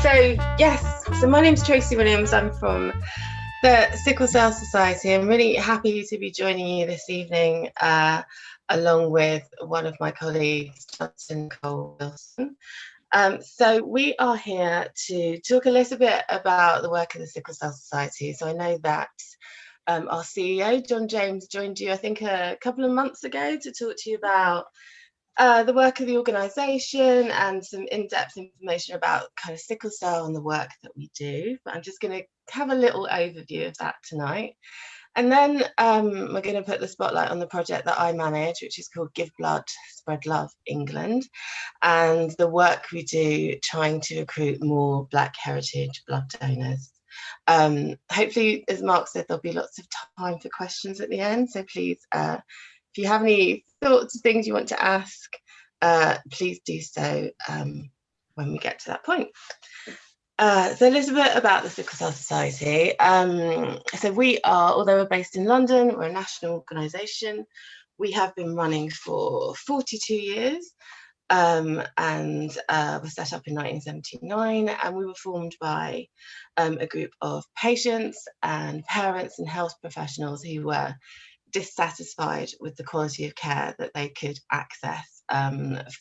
So my name's Tracy Williams. I'm from the Sickle Cell Society. I'm really happy to be joining you this evening, along with one of my colleagues, Johnson Cole Wilson. So we are here to talk a little bit about the work of the Sickle Cell Society. So I know that our CEO, John James, joined you, I think, a couple of months ago to talk to you about the work of the organisation and some in-depth information about kind of sickle cell and the work that we do. But I'm just going to have a little overview of that tonight. And then we're going to put the spotlight on the project that I manage, which is called Give Blood, Spread Love England, and the work we do trying to recruit more Black heritage blood donors. Hopefully, as Mark said, there'll be lots of time for questions at the end. So please, if you have any thoughts, things you want to ask, please do so when we get to that point. So a little bit about the Sickle Cell Society. So we are, although we're based in London, we're a national organisation. We have been running for 42 years and were set up in 1979, and we were formed by a group of patients and parents and health professionals who were dissatisfied with the quality of care that they could access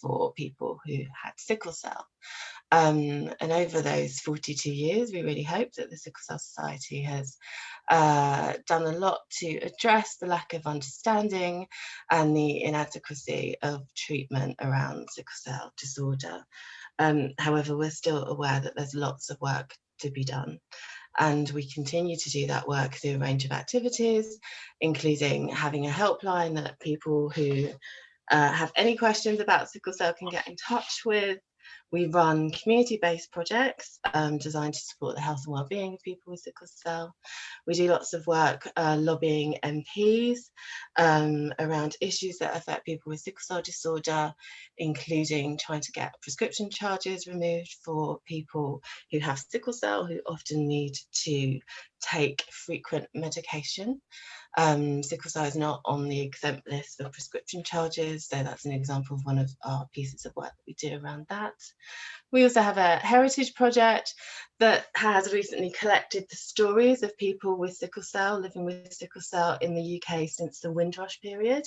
for people who had sickle cell. And over those 42 years, we really hope that the Sickle Cell Society has done a lot to address the lack of understanding and the inadequacy of treatment around sickle cell disorder. However, we're still aware that there's lots of work to be done. And we continue to do that work through a range of activities, including having a helpline that people who have any questions about sickle cell can get in touch with. We run community-based projects designed to support the health and well-being of people with sickle cell. We do lots of work lobbying MPs around issues that affect people with sickle cell disorder, including trying to get prescription charges removed for people who have sickle cell, who often need to take frequent medication. Sickle cell is not on the exempt list for prescription charges, so that's an example of one of our pieces of work that we do around that. We also have a heritage project that has recently collected the stories of people with sickle cell, living with sickle cell in the UK since the Windrush period.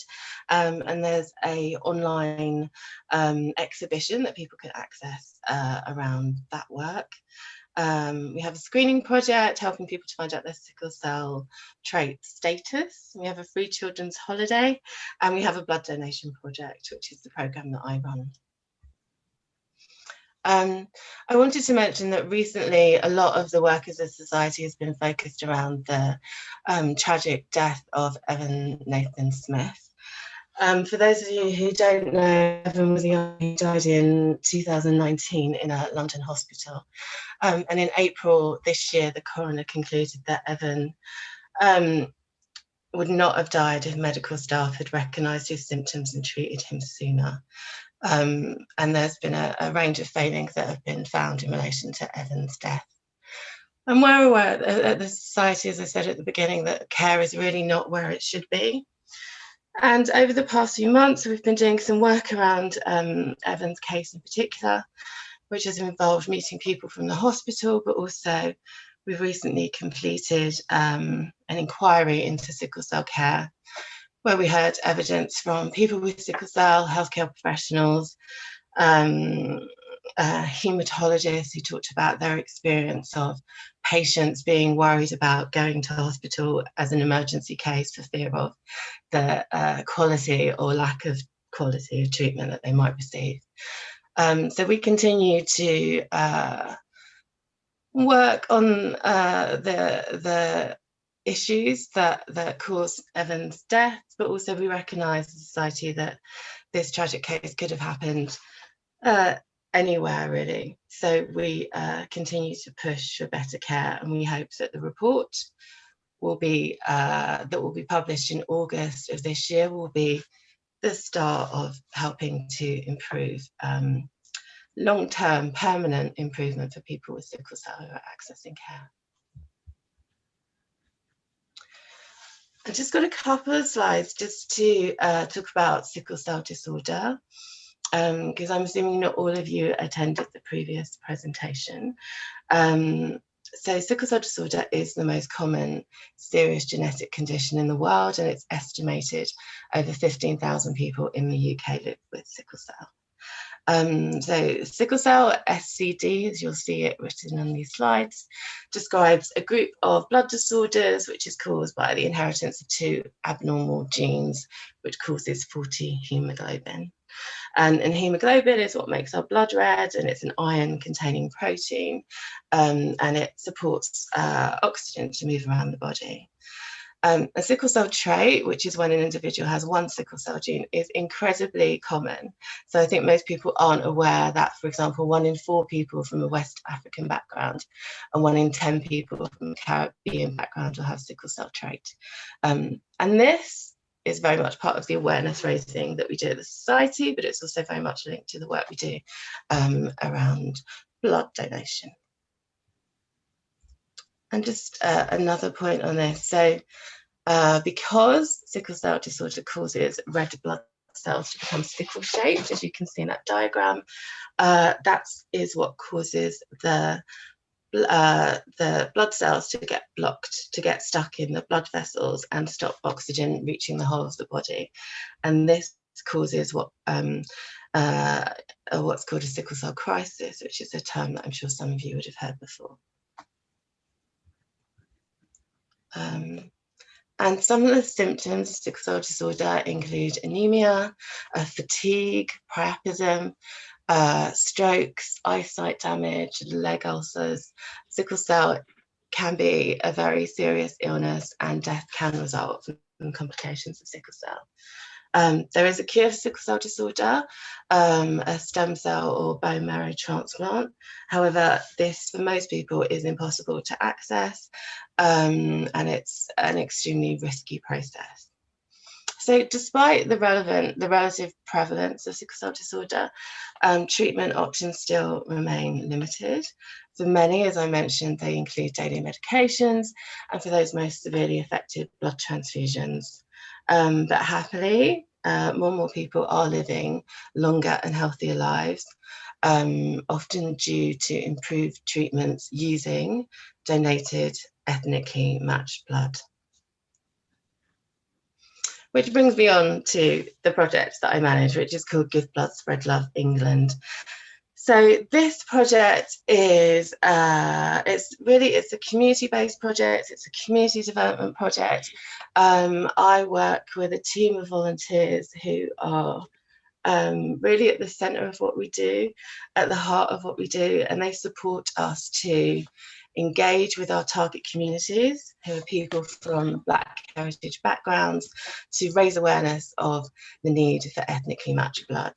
And there's an online exhibition that people can access around that work. We have a screening project helping people to find out their sickle cell trait status. We have a free children's holiday, and we have a blood donation project, which is the programme that I run. I wanted to mention that recently a lot of the work as a society has been focused around the tragic death of Evan Nathan Smith. For those of you who don't know, Evan was a young man who died in 2019 in a London hospital. And in April this year, the coroner concluded that Evan would not have died if medical staff had recognised his symptoms and treated him sooner. And there's been a range of failings that have been found in relation to Evan's death. And we're aware at the society, as I said at the beginning, that care is really not where it should be. And over the past few months, we've been doing some work around Evan's case in particular, which has involved meeting people from the hospital, but also we've recently completed an inquiry into sickle cell care, where we heard evidence from people with sickle cell, healthcare professionals, haematologists who talked about their experience of patients being worried about going to the hospital as an emergency case for fear of the quality or lack of quality of treatment that they might receive. So we continue to work on the issues that caused Evan's death, but also we recognise as a society that this tragic case could have happened anywhere really. So we continue to push for better care, and we hope that the report will be published in August of this year will be the start of helping to improve long-term permanent improvement for people with sickle cell who are accessing care. I've just got a couple of slides just to talk about sickle cell disorder. because I'm assuming not all of you attended the previous presentation. So sickle cell disorder is the most common serious genetic condition in the world, and it's estimated over 15,000 people in the UK live with sickle cell. So sickle cell, SCD, as you'll see it written on these slides, describes a group of blood disorders which is caused by the inheritance of two abnormal genes, which causes faulty hemoglobin. And hemoglobin is what makes our blood red, and it's an iron-containing protein, and it supports oxygen to move around the body. A sickle cell trait, which is when an individual has one sickle cell gene, is incredibly common. So I think most people aren't aware that, for example, 1 in 4 people from a West African background and 1 in 10 people from a Caribbean background will have sickle cell trait. And this is very much part of the awareness raising that we do at the society, but it's also very much linked to the work we do around blood donation. And just another point on this. So because sickle cell disorder causes red blood cells to become sickle-shaped, as you can see in that diagram, that is what causes the blood cells to get blocked, to get stuck in the blood vessels and stop oxygen reaching the whole of the body. And this causes what's called a sickle cell crisis, which is a term that I'm sure some of you would have heard before. And some of the symptoms of sickle cell disorder include anemia, fatigue, priapism, strokes, eyesight damage, leg ulcers. Sickle cell can be a very serious illness, and death can result from complications of sickle cell. There is a cure for sickle cell disorder, a stem cell or bone marrow transplant. However, this for most people is impossible to access, and it's an extremely risky process. So despite the relative prevalence of sickle cell disorder, treatment options still remain limited. For many, as I mentioned, they include daily medications, and for those most severely affected, blood transfusions. But happily, more and more people are living longer and healthier lives, often due to improved treatments using donated ethnically matched blood. Which brings me on to the project that I manage, which is called Give Blood, Spread Love England. So this project is, it's a community-based project, it's a community development project. I work with a team of volunteers who are really at the centre of what we do, at the heart of what we do, and they support us to engage with our target communities, who are people from Black heritage backgrounds, to raise awareness of the need for ethnically matched blood.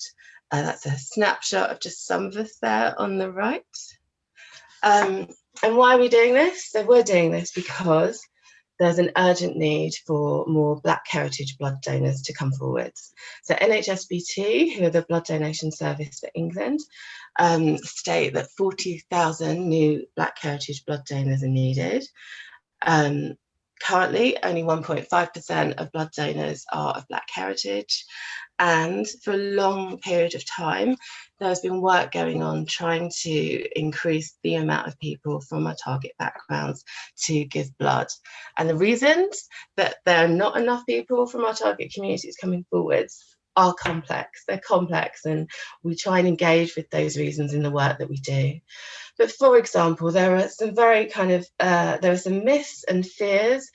That's a snapshot of just some of us there on the right. And why are we doing this? So we're doing this because there's an urgent need for more Black heritage blood donors to come forwards. So NHSBT, who are the blood donation service for England, state that 40,000 new Black heritage blood donors are needed. Currently, only 1.5% of blood donors are of Black heritage. And for a long period of time, there's been work going on trying to increase the amount of people from our target backgrounds to give blood. And the reasons that there are not enough people from our target communities coming forwards are complex. They're complex, and we try and engage with those reasons in the work that we do. But for example, there are some very there are some myths and fears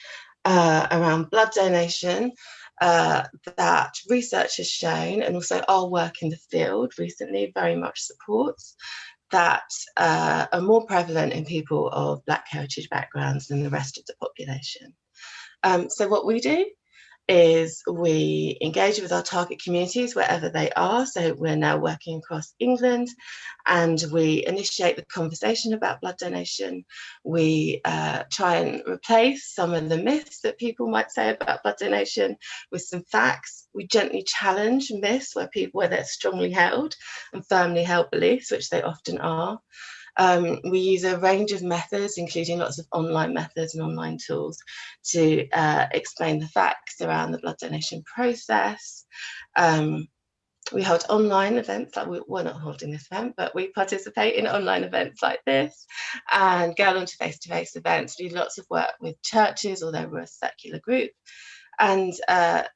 around blood donation that research has shown, and also our work in the field recently very much supports, that are more prevalent in people of Black heritage backgrounds than the rest of the population. So what we do is we engage with our target communities wherever they are. So we're now working across England, and we initiate the conversation about blood donation. We try and replace some of the myths that people might say about blood donation with some facts. We gently challenge myths where they're strongly held and firmly held beliefs, which they often are. We use a range of methods, including lots of online methods and online tools, to explain the facts around the blood donation process. We hold online events, like we're not holding this event, but we participate in online events like this and go on to face-to-face events, do lots of work with churches, although we're a secular group. And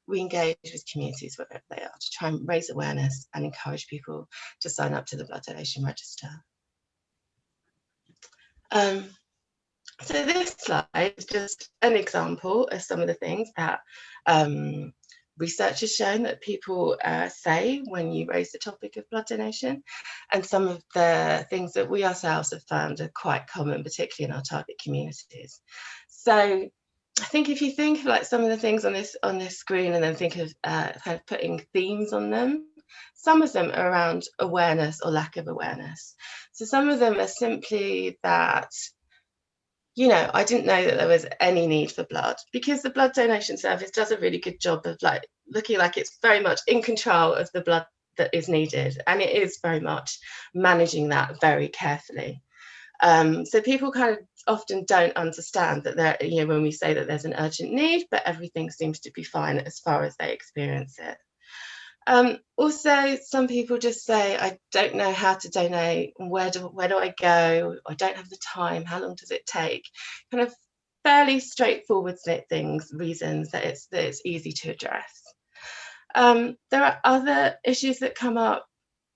we engage with communities wherever they are to try and raise awareness and encourage people to sign up to the blood donation register. So this slide is just an example of some of the things that research has shown that people say when you raise the topic of blood donation, and some of the things that we ourselves have found are quite common, particularly in our target communities. So I think if you think of like some of the things on this screen and then think of kind of putting themes on them, some of them are around awareness or lack of awareness. So some of them are simply that, you know, I didn't know that there was any need for blood, because the blood donation service does a really good job of like looking like it's very much in control of the blood that is needed, and it is very much managing that very carefully. So people kind of often don't understand that there, you know, when we say that there's an urgent need, but everything seems to be fine as far as they experience it. Also, some people just say, I don't know how to donate, where do I go? I don't have the time, how long does it take? Kind of fairly straightforward reasons that it's easy to address. There are other issues that come up.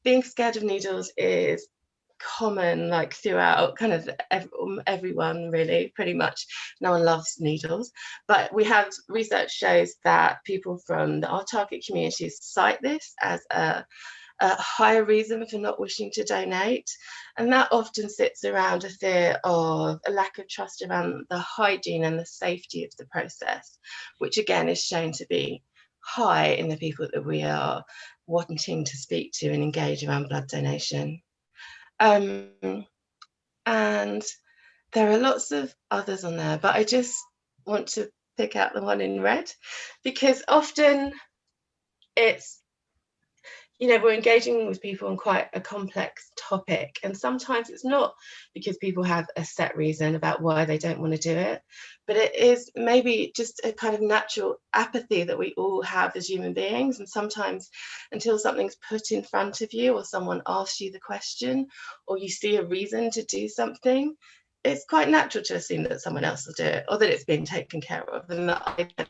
Being scared of needles is common, like throughout kind of everyone, really, pretty much. No one loves needles, but we have research shows that people from our target communities cite this as a higher reason for not wishing to donate, and that often sits around a fear of a lack of trust around the hygiene and the safety of the process, which again is shown to be high in the people that we are wanting to speak to and engage around blood donation. And there are lots of others on there, but I just want to pick out the one in red, because often it's, you know, we're engaging with people on quite a complex topic, and sometimes it's not because people have a set reason about why they don't want to do it, but it is maybe just a kind of natural apathy that we all have as human beings. And sometimes until something's put in front of you, or someone asks you the question, or you see a reason to do something, it's quite natural to assume that someone else will do it, or that it's been taken care of, and that I can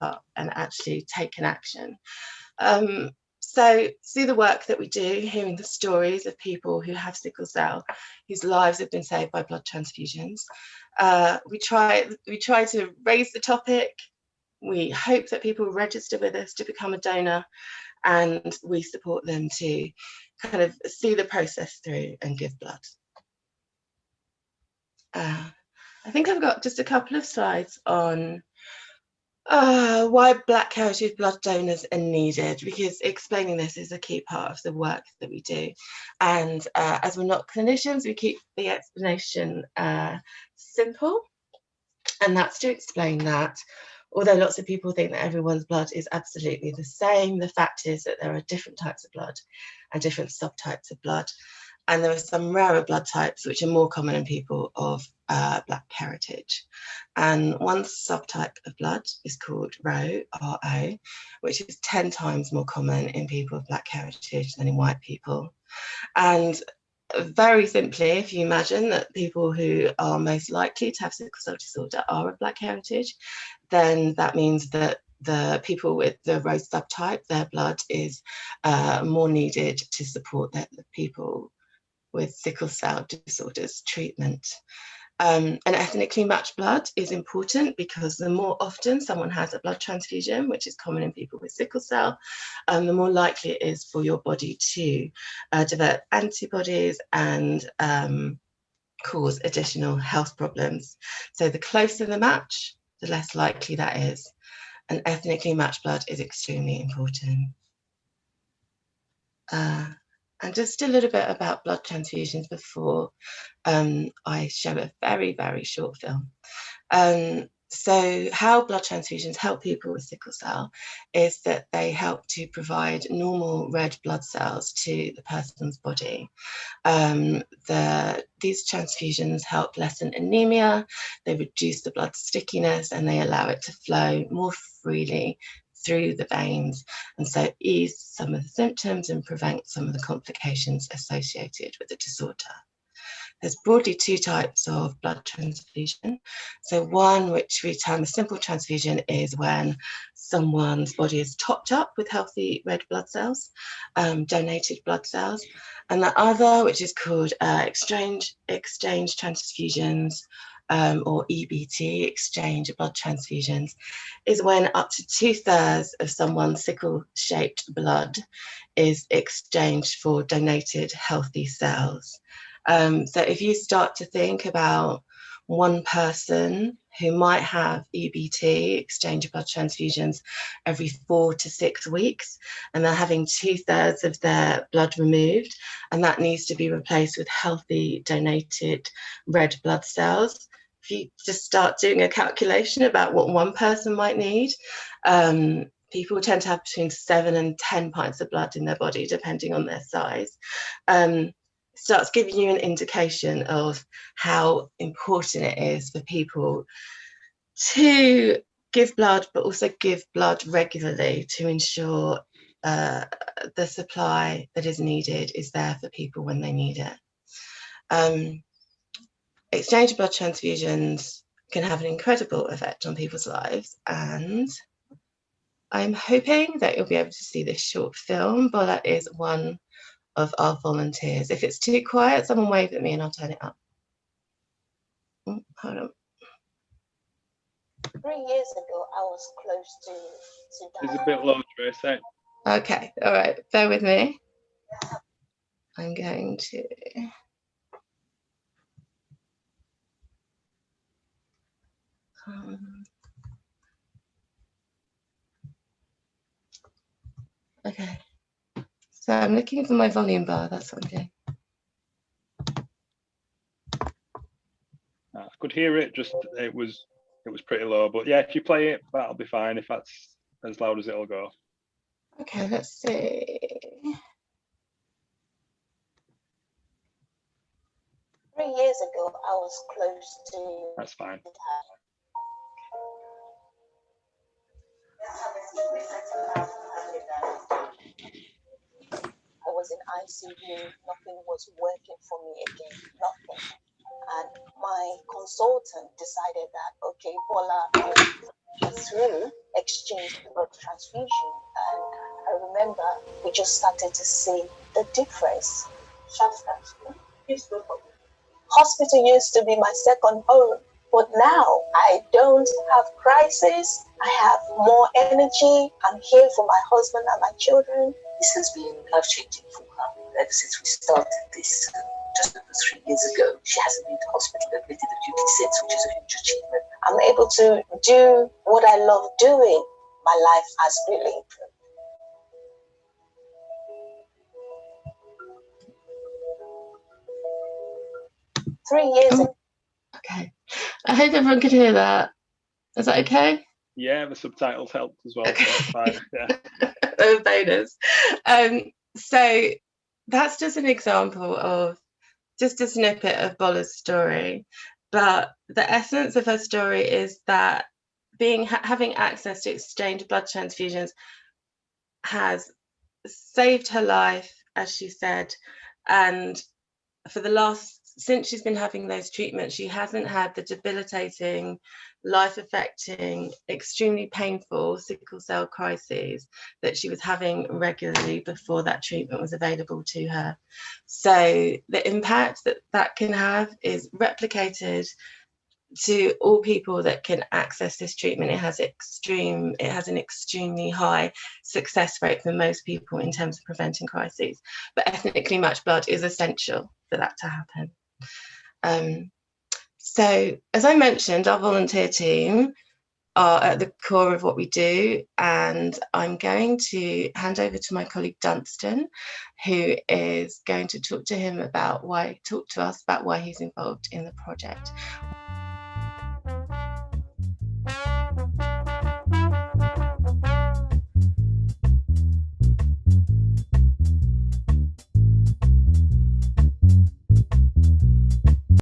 up and actually take an action. So through the work that we do, hearing the stories of people who have sickle cell, whose lives have been saved by blood transfusions, we try to raise the topic. We hope that people register with us to become a donor, and we support them to kind of see the process through and give blood. I think I've got just a couple of slides on why Black heritage blood donors are needed, because explaining this is a key part of the work that we do. And as we're not clinicians, we keep the explanation simple. And that's to explain that although lots of people think that everyone's blood is absolutely the same, the fact is that there are different types of blood and different subtypes of blood. And there are some rarer blood types which are more common in people of Black heritage. And one subtype of blood is called RO, R-O, which is 10 times more common in people of Black heritage than in white people. And very simply, if you imagine that people who are most likely to have sickle cell disorder are of Black heritage, then that means that the people with the RO subtype, their blood is more needed to support the people with sickle cell disorders treatment. And ethnically matched blood is important because the more often someone has a blood transfusion, which is common in people with sickle cell, the more likely it is for your body to develop antibodies and cause additional health problems. So the closer the match, the less likely that is. And ethnically matched blood is extremely important. And just a little bit about blood transfusions before I show a very, very short film. So how blood transfusions help people with sickle cell is that they help to provide normal red blood cells to the person's body. These transfusions help lessen anemia, they reduce the blood stickiness, and they allow it to flow more freely through the veins, and so ease some of the symptoms and prevent some of the complications associated with the disorder. There's broadly two types of blood transfusion. So one, which we term a simple transfusion, is when someone's body is topped up with healthy red blood cells, donated blood cells. And the other, which is called exchange transfusions, or EBT, exchange blood transfusions, is when up to 2/3 of someone's sickle-shaped blood is exchanged for donated healthy cells. So if you start to think about one person who might have EBT, exchange blood transfusions, every 4 to 6 weeks, and they're having 2/3 of their blood removed, and that needs to be replaced with healthy donated red blood cells. If you just start doing a calculation about what one person might need, people tend to have between 7 and 10 pints of blood in their body, depending on their size. Starts giving you an indication of how important it is for people to give blood, but also give blood regularly to ensure the supply that is needed is there for people when they need it. Exchange blood transfusions can have an incredible effect on people's lives, and I'm hoping that you'll be able to see this short film. Bola is one of our volunteers. If it's too quiet, someone wave at me and I'll turn it up. Hold on. 3 years ago, I was close to die. It's a bit low, Tracy. Okay, all right, bear with me. I'm going to... okay. So I'm looking for my volume bar, that's what I'm doing. I could hear it, just it was pretty low, but yeah, if you play it, that'll be fine if that's as loud as it'll go. Okay, let's see. 3 years ago, I was close to... That's fine. I was in ICU, nothing was working for me again, nothing. And my consultant decided that, okay, Bola, through exchange blood transfusion. And I remember we just started to see the difference. Hospital used to be my second home, but now I don't have crisis. I have more energy. I'm here for my husband and my children. This has been life-changing for her ever since we started this just over 3 years ago. She hasn't been to hospital, admitted a duty since, which is a huge achievement. I'm able to do what I love doing. My life has really improved. Okay, I hope everyone could hear that. Is that okay? Yeah, the subtitles helped as well. Okay. So that's fine. Yeah. Those bonus. So that's just an example of just a snippet of Bola's story, but the essence of her story is that having access to exchange blood transfusions has saved her life, as she said, and since she's been having those treatments, she hasn't had the debilitating, life-affecting, extremely painful sickle cell crises that she was having regularly before that treatment was available to her. So the impact that can have is replicated to all people that can access this treatment. It has an extremely high success rate for most people in terms of preventing crises, but ethnically matched blood is essential for that to happen. So as I mentioned, our volunteer team are at the core of what we do, and I'm going to hand over to my colleague Dunstan, who is going to talk to us about why he's involved in the project.